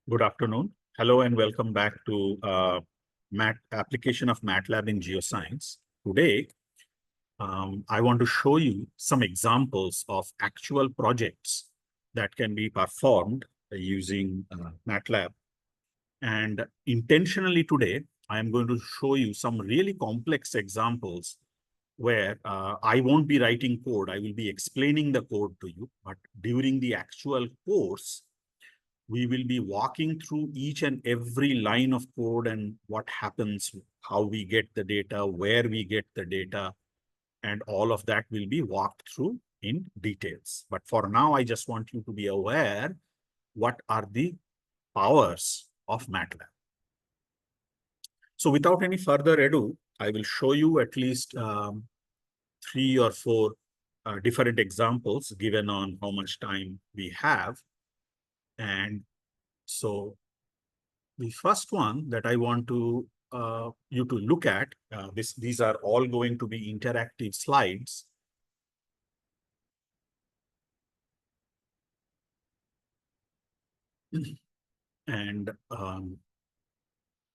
Good afternoon. Hello and welcome back to application of MATLAB in geoscience. Today, I want to show you some examples of actual projects that can be performed using MATLAB. And intentionally today, I am going to show you some really complex examples where I won't be writing code. I will be explaining the code to you. But during the actual course, we will be walking through each and every line of code and what happens, how we get the data, where we get the data, and all of that will be walked through in details. But for now, I just want you to be aware what are the powers of MATLAB. So without any further ado, I will show you at least 3 or 4 different examples given on how much time we have. And so the first one that I want to you to look at, these are all going to be interactive slides. And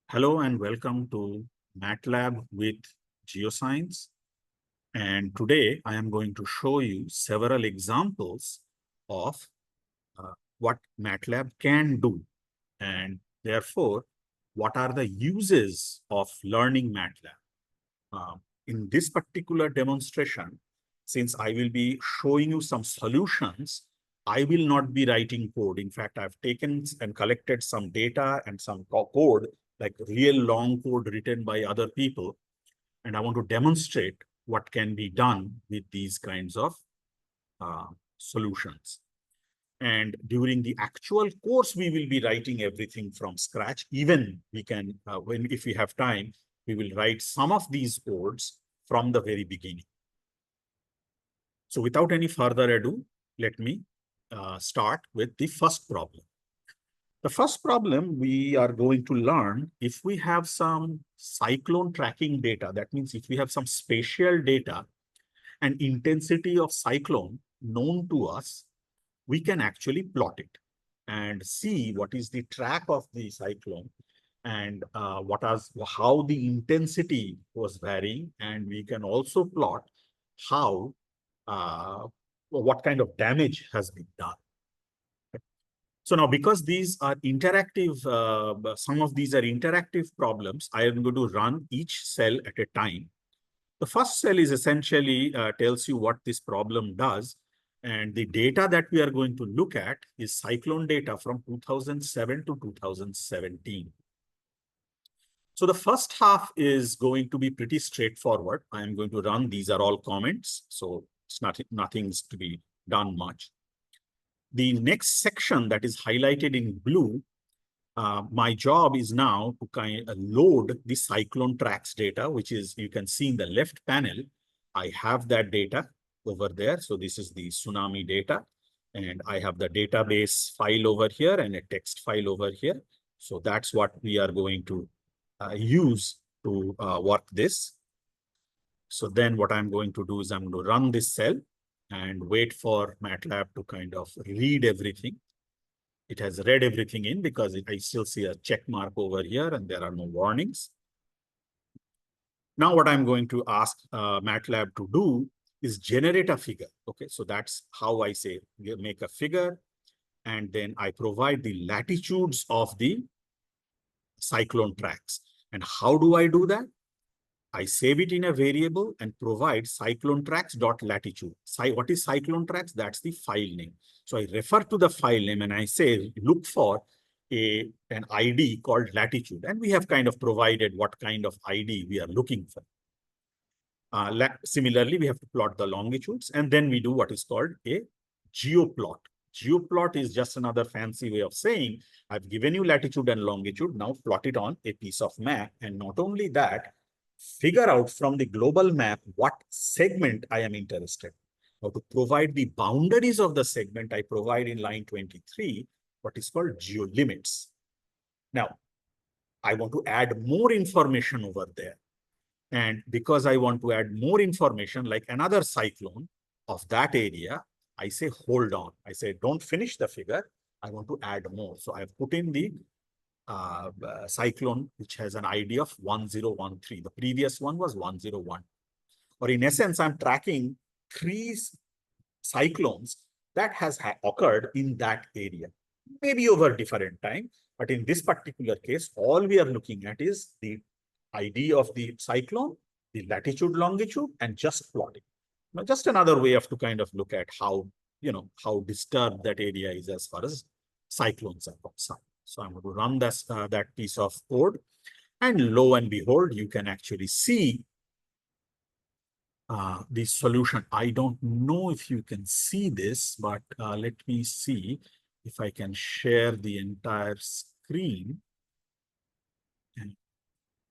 hello and welcome to MATLAB with Geoscience. And today I am going to show you several examples of what MATLAB can do. And therefore, what are the uses of learning MATLAB? In this particular demonstration, since I will be showing you some solutions, I will not be writing code. In fact, I've taken and collected some data and some code, like real long code written by other people. And I want to demonstrate what can be done with these kinds of solutions. And during the actual course, we will be writing everything from scratch. Even we can, if we have time, we will write some of these codes from the very beginning. So without any further ado, let me start with the first problem. The first problem we are going to learn, if we have some cyclone tracking data, that means if we have some spatial data and intensity of cyclone known to us, we can actually plot it and see what is the track of the cyclone and how the intensity was varying. And we can also plot how what kind of damage has been done. So now, because these are interactive, some of these are interactive problems, I am going to run each cell at a time. The first cell is essentially tells you what this problem does. And the data that we are going to look at is cyclone data from 2007 to 2017. So the first half is going to be pretty straightforward. I am going to run, these are all comments, so it's nothing's to be done much. The next section that is highlighted in blue, my job is now to kind of load the cyclone tracks data, which is, you can see in the left panel, I have that data over there. So this is the tsunami data. And I have the database file over here and a text file over here. So that's what we are going to use to work this. So then what I'm going to do is I'm going to run this cell and wait for MATLAB to kind of read everything. It has read everything in because I still see a check mark over here and there are no warnings. Now what I'm going to ask MATLAB to do is generate a figure. Okay, so that's how I say make a figure. And then I provide the latitudes of the cyclone tracks. And how do I do that? I save it in a variable and provide cyclone tracks.latitude. What is cyclone tracks? That's the file name. So I refer to the file name and I say, look for an ID called latitude. And we have kind of provided what kind of ID we are looking for. Similarly, we have to plot the longitudes, and then we do what is called a geoplot. Geoplot is just another fancy way of saying, I've given you latitude and longitude, now plot it on a piece of map. And not only that, figure out from the global map what segment I am interested in. Now, to provide the boundaries of the segment, I provide in line 23 what is called geolimits. Now, I want to add more information over there. And because I want to add more information, like another cyclone of that area, I say, hold on. I say, don't finish the figure. I want to add more. So I've put in the cyclone, which has an ID of 1013. The previous one was 101. Or in essence, I'm tracking 3 cyclones that has occurred in that area, maybe over different time. But in this particular case, all we are looking at is the ID of the cyclone, the latitude, longitude, and just plotting. Now, just another way of to kind of look at how, how disturbed that area is as far as cyclones are concerned. So I'm going to run this, that piece of code, and lo and behold, you can actually see the solution. I don't know if you can see this, but let me see if I can share the entire screen. And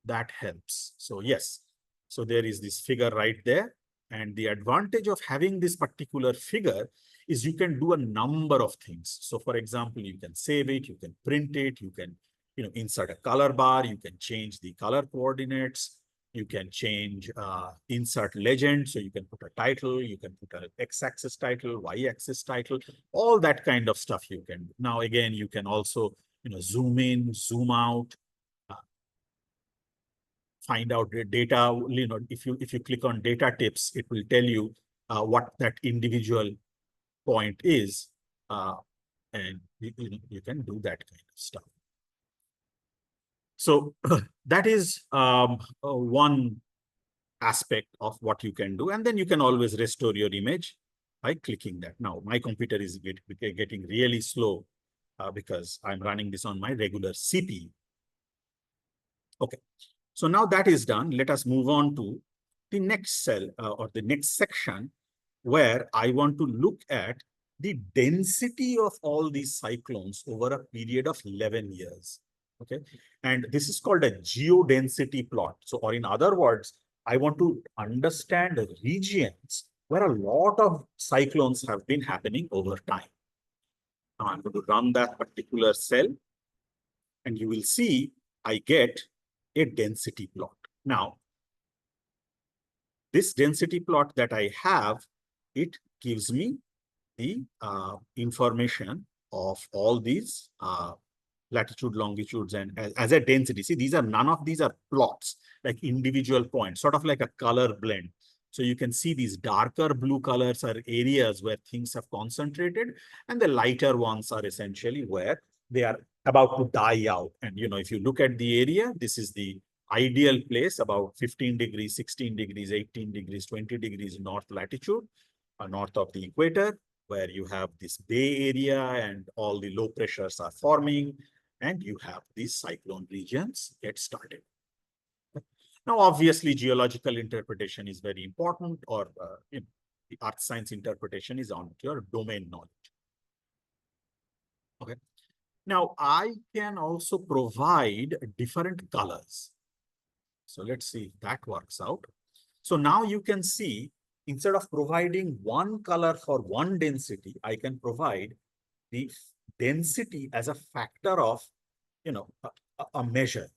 that helps. So yes, so there is this figure right there. And the advantage of having this particular figure is you can do a number of things. So for example, you can save it, you can print it, you can insert a color bar, you can change the color coordinates, you can change, insert legend. So you can put a title, you can put an x-axis title, y-axis title, all that kind of stuff you can do. Now, again, you can also zoom in, zoom out, find out the data. If you click on data tips, it will tell you what that individual point is, and you can do that kind of stuff. So that is one aspect of what you can do, and then you can always restore your image by clicking that. Now my computer is getting really slow because I'm running this on my regular CPU. Okay. So now that is done, let us move on to the next cell or the next section, where I want to look at the density of all these cyclones over a period of 11 years. Okay. And this is called a geodensity plot. So, or in other words, I want to understand regions where a lot of cyclones have been happening over time. Now I'm going to run that particular cell, and you will see I get a density plot. Now, this density plot that I have, it gives me the information of all these latitude, longitudes, and as a density. See, none of these are plots, like individual points, sort of like a color blend. So you can see these darker blue colors are areas where things have concentrated, and the lighter ones are essentially where they are about to die out. And if you look at the area, this is the ideal place, about 15 degrees, 16 degrees, 18 degrees, 20 degrees north latitude, north of the equator, where you have this bay area and all the low pressures are forming, and you have these cyclone regions get started. Now, obviously, geological interpretation is very important, or the earth science interpretation is on your domain knowledge. Okay. Now, I can also provide different colors. So let's see if that works out. So now you can see, instead of providing one color for one density, I can provide the density as a factor of, a measure.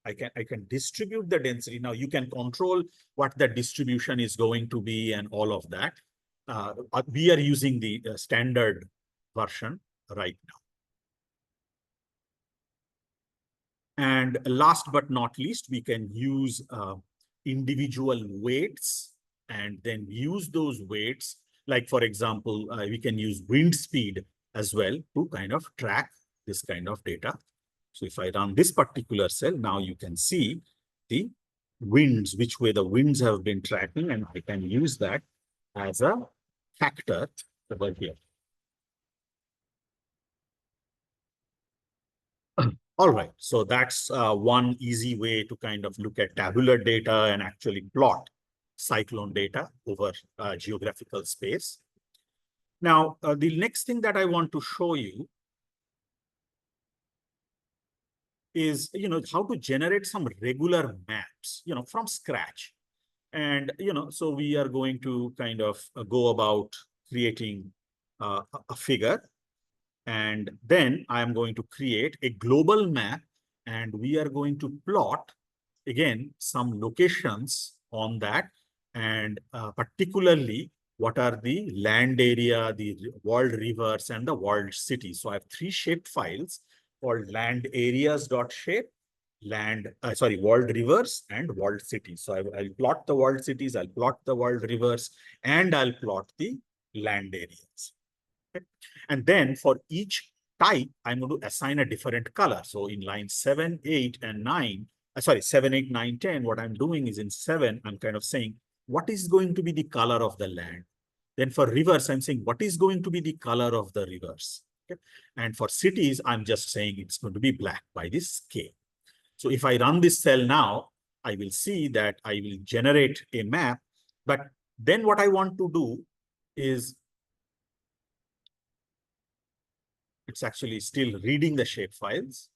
I can distribute the density. Now you can control what the distribution is going to be and all of that. We are using the standard version right now. And last but not least, we can use individual weights, and then use those weights. Like, for example, we can use wind speed as well to kind of track this kind of data. So if I run this particular cell, now you can see the winds, which way the winds have been tracking, and I can use that as a factor over here. All right, so that's one easy way to kind of look at tabular data and actually plot cyclone data over geographical space. Now, the next thing that I want to show you is, how to generate some regular maps, from scratch. And, so we are going to kind of go about creating a figure. And then I am going to create a global map, and we are going to plot, again, some locations on that. And particularly, what are the land area, the world rivers, and the world cities. So I have three shaped files called land areas.shape, world rivers and world cities. So I'll plot the world cities, I'll plot the world rivers, and I'll plot the land areas. Okay. And then for each type, I'm going to assign a different color. So in line 7, 8, and 9, 7, 8, 9, 10, what I'm doing is in 7, I'm kind of saying, what is going to be the color of the land? Then for rivers, I'm saying, what is going to be the color of the rivers? Okay. And for cities, I'm just saying it's going to be black by this scale. So if I run this cell now, I will see that I will generate a map. But then what I want to do is, it's actually still reading the shape files.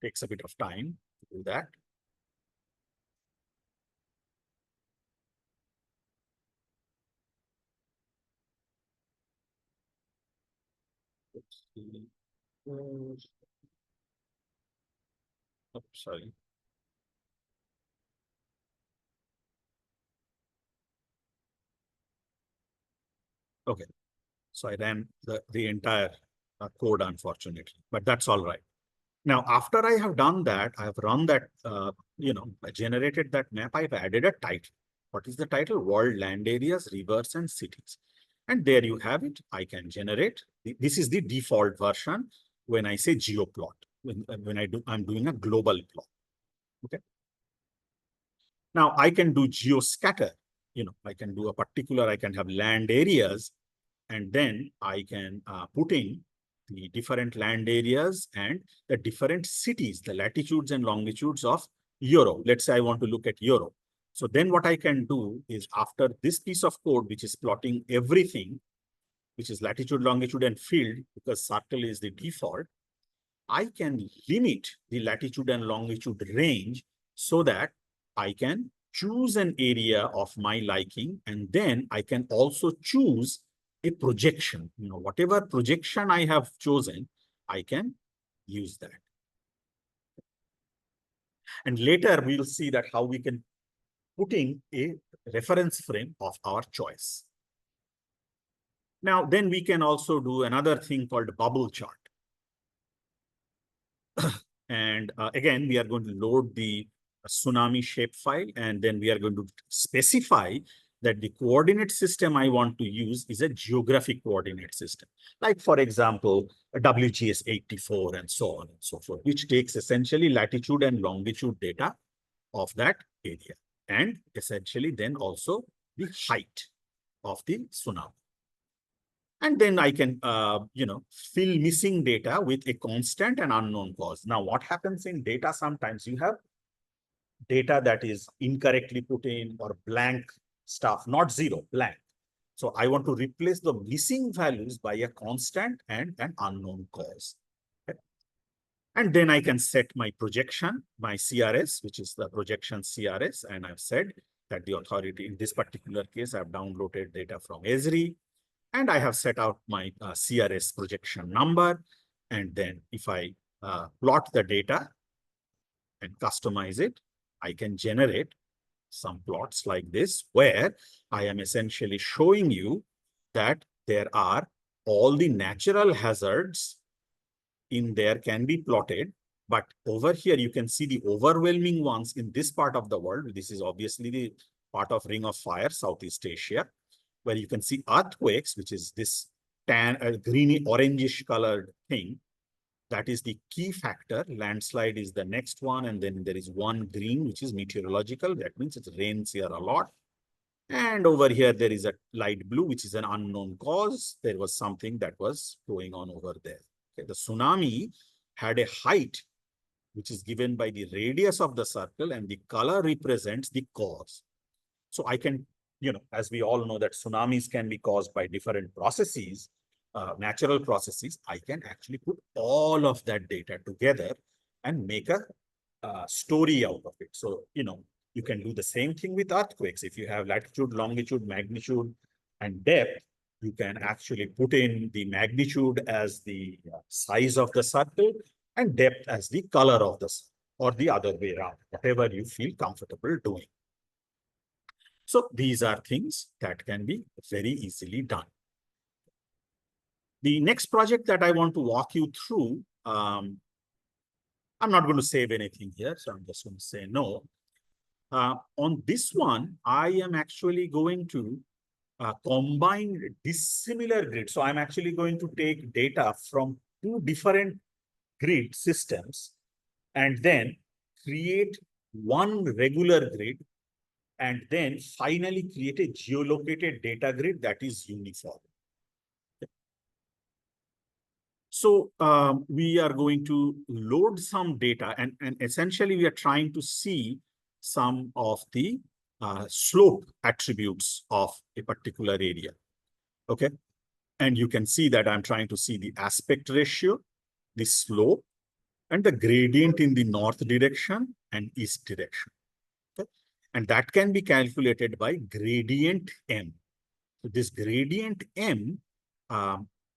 Takes a bit of time to do that. Oh, sorry. Okay. So I ran the entire code, unfortunately, but that's all right. Now, after I have done that, I have run that, I generated that map, I've added a title. What is the title? World land areas, rivers, and cities. And there you have it. I can generate. This is the default version when I say geoplot. I'm doing a global plot. Okay. Now I can do geoscatter. I can do a particular, I can have land areas, and then I can put in the different land areas and the different cities, the latitudes and longitudes of Europe. Let's say I want to look at Europe. So then what I can do is, after this piece of code, which is plotting everything, which is latitude, longitude, and field, because circle is the default, I can limit the latitude and longitude range so that I can choose an area of my liking, and then I can also choose a projection. Whatever projection I have chosen, I can use that. And later we'll see that how we can put in a reference frame of our choice. Now, then we can also do another thing called bubble chart. And again, we are going to load the tsunami shapefile, and then we are going to specify that the coordinate system I want to use is a geographic coordinate system. Like, for example, a WGS 84 and so on and so forth, which takes essentially latitude and longitude data of that area, and essentially then also the height of the tsunami. And then I can, fill missing data with a constant and unknown cause. Now, what happens in data, sometimes you have data that is incorrectly put in, or blank stuff, not zero, blank. So I want to replace the missing values by a constant and an unknown cause. Okay. And then I can set my projection, my CRS, which is the projection CRS. And I've said that the authority, in this particular case, I've downloaded data from Esri. And I have set out my CRS projection number. And then if I plot the data and customize it, I can generate some plots like this, where I am essentially showing you that there are all the natural hazards in there can be plotted. But over here, you can see the overwhelming ones in this part of the world. This is obviously the part of Ring of Fire, Southeast Asia, where you can see earthquakes, which is this greeny orangish colored thing. That is the key factor. Landslide is the next one. And then there is one green, which is meteorological. That means it rains here a lot. And over here, there is a light blue, which is an unknown cause. There was something that was going on over there. Okay. The tsunami had a height, which is given by the radius of the circle, and the color represents the cause. So I can, as we all know that tsunamis can be caused by different processes, natural processes, I can actually put all of that data together and make a story out of it. So, you can do the same thing with earthquakes. If you have latitude, longitude, magnitude, and depth, you can actually put in the magnitude as the size of the circle and depth as the color of the circle. or the other way around, whatever you feel comfortable doing. So these are things that can be very easily done. The next project that I want to walk you through, I'm not going to save anything here, so I'm just going to say no. On this one, I am actually going to combine dissimilar grids. So I'm actually going to take data from two different grid systems and then create one regular grid and then finally create a geolocated data grid that is uniform. So we are going to load some data and essentially we are trying to see some of the slope attributes of a particular area. Okay. And you can see that I'm trying to see the aspect ratio, the slope, and the gradient in the north direction and east direction. Okay. And that can be calculated by gradient M. So this gradient M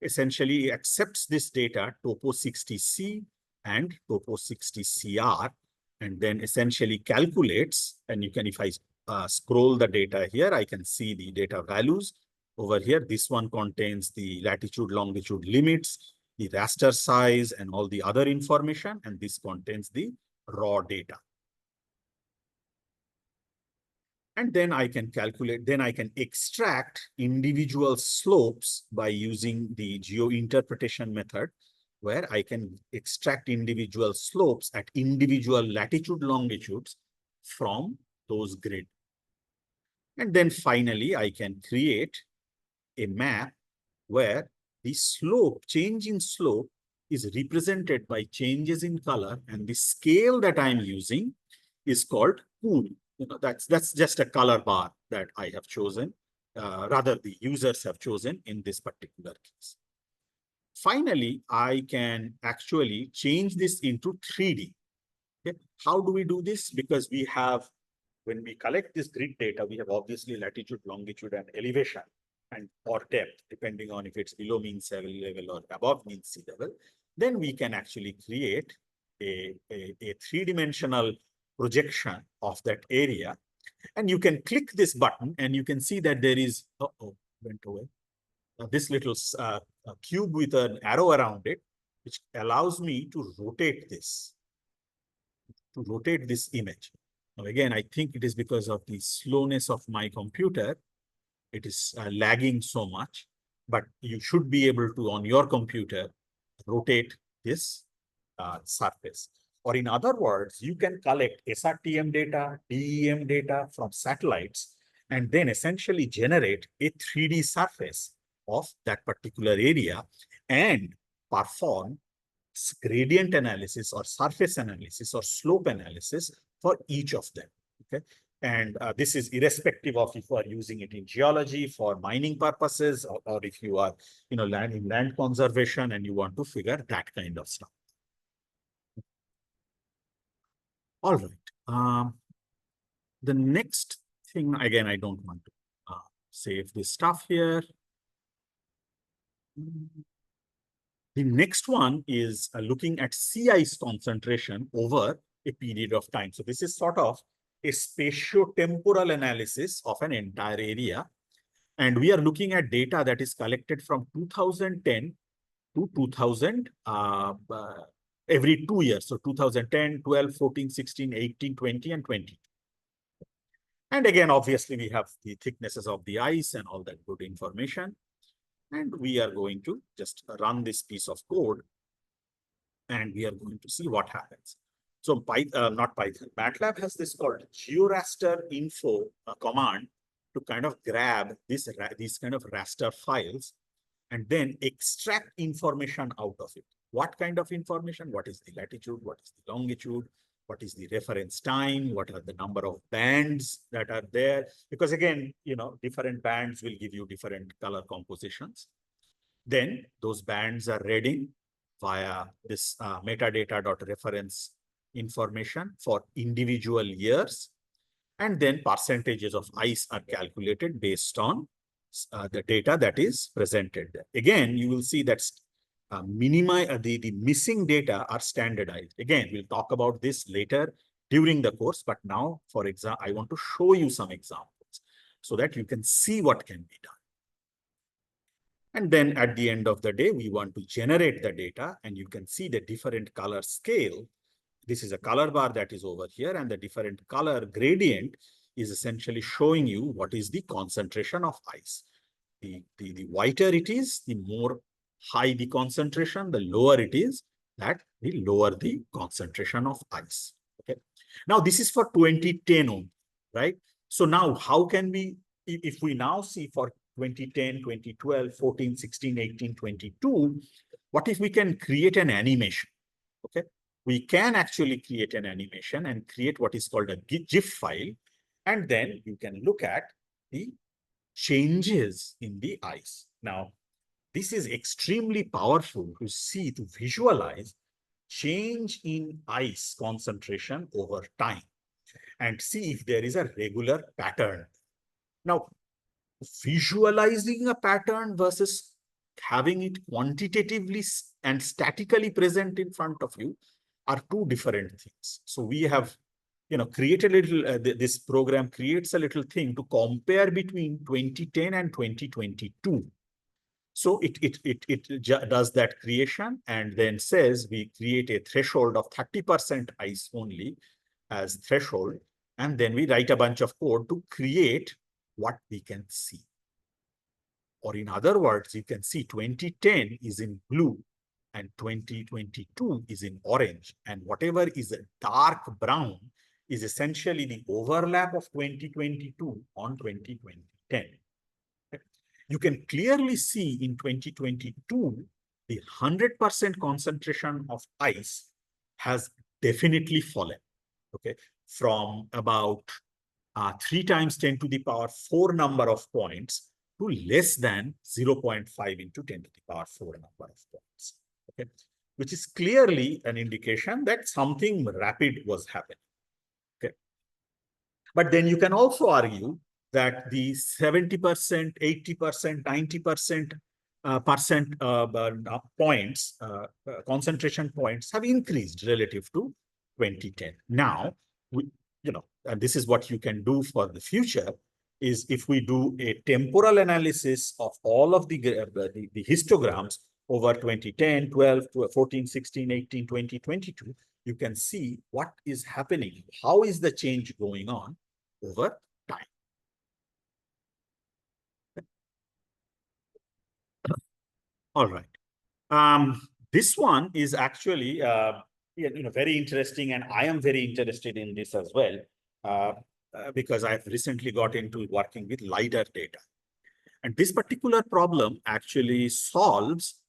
essentially accepts this data, topo 60C and topo 60CR, and then essentially calculates, and you can, if I scroll the data here, I can see the data values. Over here, this one contains the latitude, longitude limits, the raster size, and all the other information, and this contains the raw data. And then I can calculate, then I can extract individual slopes by using the geointerpretation method, where I can extract individual slopes at individual latitude, longitudes from those grid. And then finally, I can create a map where the slope, change in slope, is represented by changes in color, and the scale that I'm using is called cool. You know, that's just a color bar that I have chosen, rather the users have chosen in this particular case. Finally, I can actually change this into 3D. Okay. How do we do this? Because we have, when we collect this grid data, we have obviously latitude, longitude, and elevation, and or depth, depending on if it's below mean sea level or above mean sea level. Then we can actually create a three-dimensional projection of that area. And you can click this button and you can see that there is, went away. This little cube with an arrow around it, which allows me to rotate this image. Now, again, I think it is because of the slowness of my computer. It is lagging so much, but you should be able to, on your computer, rotate this surface. Or in other words, you can collect SRTM data, DEM data from satellites, and then essentially generate a 3D surface of that particular area and perform gradient analysis or surface analysis or slope analysis for each of them. Okay. And this is irrespective of if you are using it in geology for mining purposes, or if you are, land conservation and you want to figure that kind of stuff. All right. The next thing, again, I don't want to save this stuff here. The next one is looking at sea ice concentration over a period of time. So this is sort of a spatio-temporal analysis of an entire area. And we are looking at data that is collected from 2010 to 2000, every 2 years. So 2010, 12, 14, 16, 18, 20, and 20. And again, obviously, we have the thicknesses of the ice and all that good information. And we are going to just run this piece of code, and we are going to see what happens. So not Python, MATLAB has this called georaster info command to kind of grab these kind of raster files and then extract information out of it. What kind of information? What is the latitude? What is the longitude? What is the reference time? What are the number of bands that are there? Because again, different bands will give you different color compositions. Then those bands are read via this metadata.reference information for individual years. And then percentages of ice are calculated based on the data that is presented. Again, you will see that the missing data are standardized. Again, we'll talk about this later during the course, but now, for example, I want to show you some examples so that you can see what can be done. And then at the end of the day, we want to generate the data, and you can see the different color scale. This is a color bar that is over here, and the different color gradient is essentially showing you what is the concentration of ice. The whiter it is, the more high the concentration, the lower it is, that the lower the concentration of ice. Okay. Now, this is for 2010 only, right? So now how can we, if we now see for 2010, 2012, 14, 16, 18, 22, what if we can create an animation? Okay. We can actually create an animation and create what is called a GIF file. And then you can look at the changes in the ice. Now, this is extremely powerful to see, to visualize change in ice concentration over time and see if there is a regular pattern. Now, visualizing a pattern versus having it quantitatively and statically present in front of you are two different things. So we have, created a little, this program creates a little thing to compare between 2010 and 2022. So it does that creation and then says we create a threshold of 30% ice only as threshold. And then we write a bunch of code to create what we can see. Or in other words, you can see 2010 is in blue and 2022 is in orange. And whatever is a dark brown is essentially the overlap of 2022 on 2010. You can clearly see in 2022, the 100% concentration of ice has definitely fallen, okay, from about 3 times 10 to the power 4 number of points to less than 0.5 into 10 to the power 4 number of points, okay, which is clearly an indication that something rapid was happening, okay. But then you can also argue that the 70%, 80%, 90% points, concentration points have increased relative to 2010. Now, and this is what you can do for the future, is if we do a temporal analysis of all of the histograms over 2010, 12, 14, 16, 18, 20, 22, you can see what is happening. How is the change going on over time? All right. This one is actually very interesting, and I am very interested in this as well because I've recently got into working with LiDAR data. And this particular problem actually solves,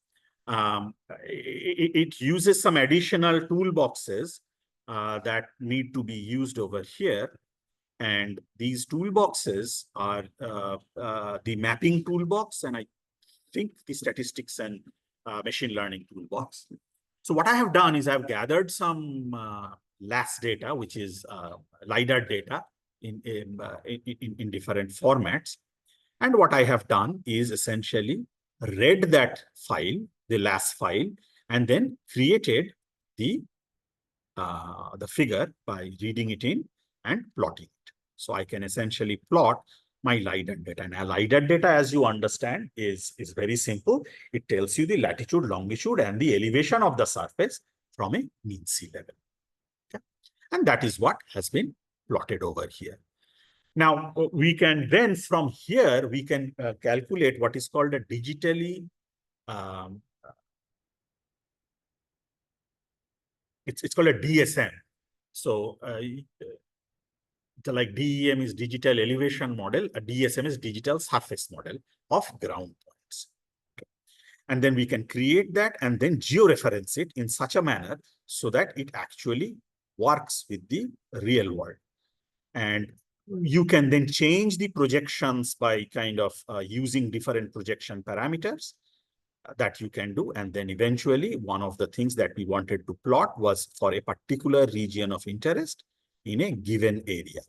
it uses some additional toolboxes that need to be used over here. And these toolboxes are the mapping toolbox, and I think the statistics and machine learning toolbox. So what I have done is I've gathered some LAS data, which is LiDAR data in different formats. And what I have done is essentially read that file, the LAS file, and then created the figure by reading it in and plotting it. So I can essentially plot my LiDAR data. And LiDAR data, as you understand, is very simple. It tells you the latitude, longitude, and the elevation of the surface from a mean sea level. Okay? And that is what has been plotted over here. Now, we can then, from here, we can calculate what is called a digitally, it's called a DSM. So like DEM is digital elevation model, a DSM is digital surface model of ground points. Okay. And then we can create that and then georeference it in such a manner so that it actually works with the real world. And you can then change the projections by kind of using different projection parameters that you can do. And then eventually, one of the things that we wanted to plot was for a particular region of interest in a given area.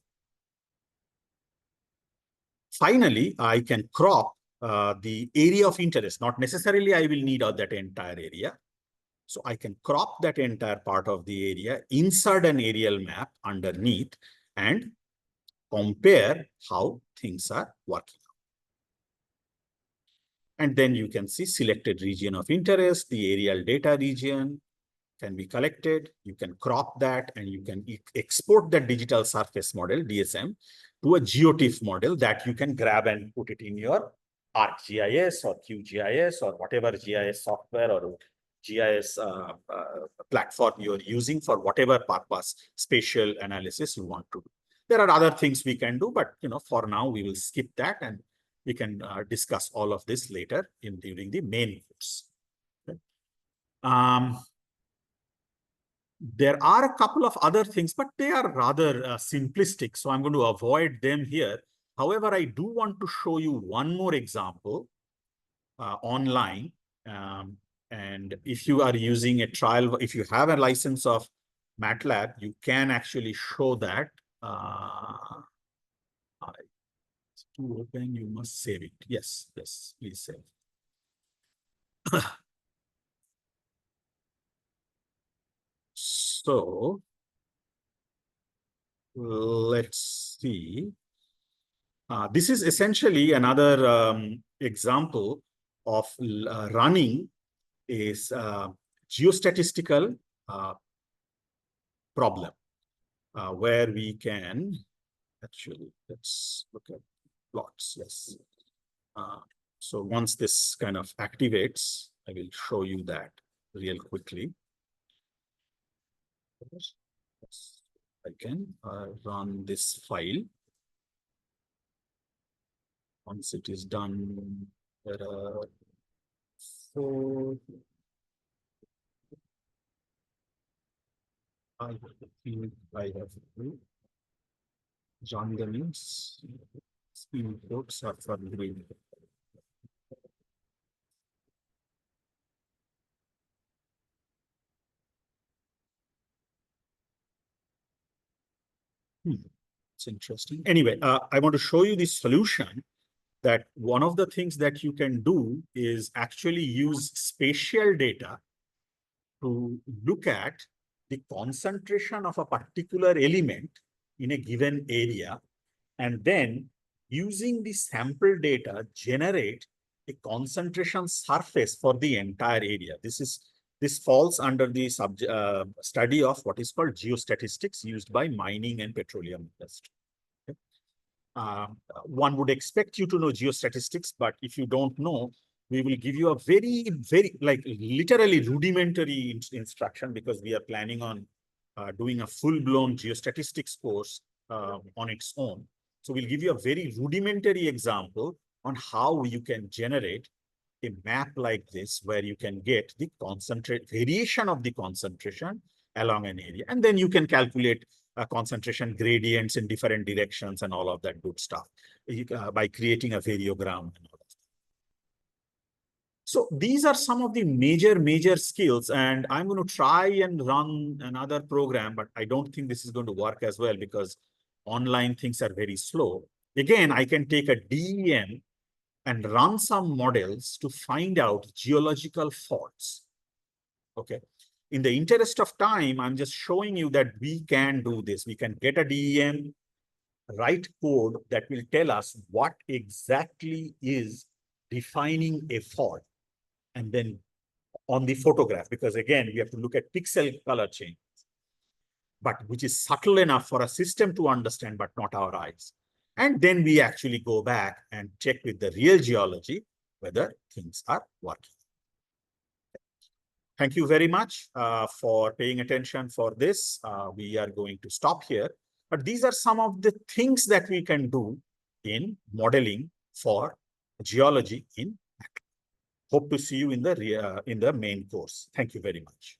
Finally, I can crop the area of interest. Not necessarily I will need that entire area. So I can crop that entire part of the area, insert an aerial map underneath, and compare how things are working. And then you can see selected region of interest, the aerial data region can be collected. You can crop that and you can export that digital surface model, DSM, to a GeoTIFF model that you can grab and put it in your ArcGIS or QGIS or whatever GIS software or GIS platform you're using for whatever purpose, spatial analysis you want to do. There are other things we can do, but for now we will skip that and we can discuss all of this later during the main course. Okay. There are a couple of other things, but they are rather simplistic, so I'm going to avoid them here. However, I do want to show you one more example online. And if you are using a trial, if you have a license of MATLAB, you can actually show that. To open, you must save it. Yes, please save. So let's see. This is essentially another example of running a geostatistical problem where we can actually, let's look at plots. Yes. So once this kind of activates, I will show you that real quickly. I can run this file. Once it is done, there are 4. I think I have to join the links. Imports are for green. It's interesting. Anyway, I want to show you this solution that one of the things that you can do is actually use spatial data to look at the concentration of a particular element in a given area, and then using the sample data, generate a concentration surface for the entire area. This falls under the study of what is called geostatistics used by mining and petroleum industry. One would expect you to know geostatistics, but if you don't know, we will give you a very, like literally rudimentary instruction, because we are planning on doing a full-blown geostatistics course on its own. So we'll give you a very rudimentary example on how you can generate a map like this, where you can get the variation of the concentration along an area. And then you can calculate concentration gradients in different directions and all of that good stuff by creating a variogram and all that. So these are some of the major skills, and I'm going to try and run another program, but I don't think this is going to work as well because online things are very slow. Again, I can take a DEM and run some models to find out geological faults. Okay. In the interest of time, I'm just showing you that we can do this. We can get a DEM, write code that will tell us what exactly is defining a fault. And then on the photograph, because again, we have to look at pixel color change, but which is subtle enough for a system to understand, but not our eyes. And then we actually go back and check with the real geology whether things are working. Thank you very much for paying attention for this. We are going to stop here. But these are some of the things that we can do in modeling for geology in MATLAB. Hope to see you in the main course. Thank you very much.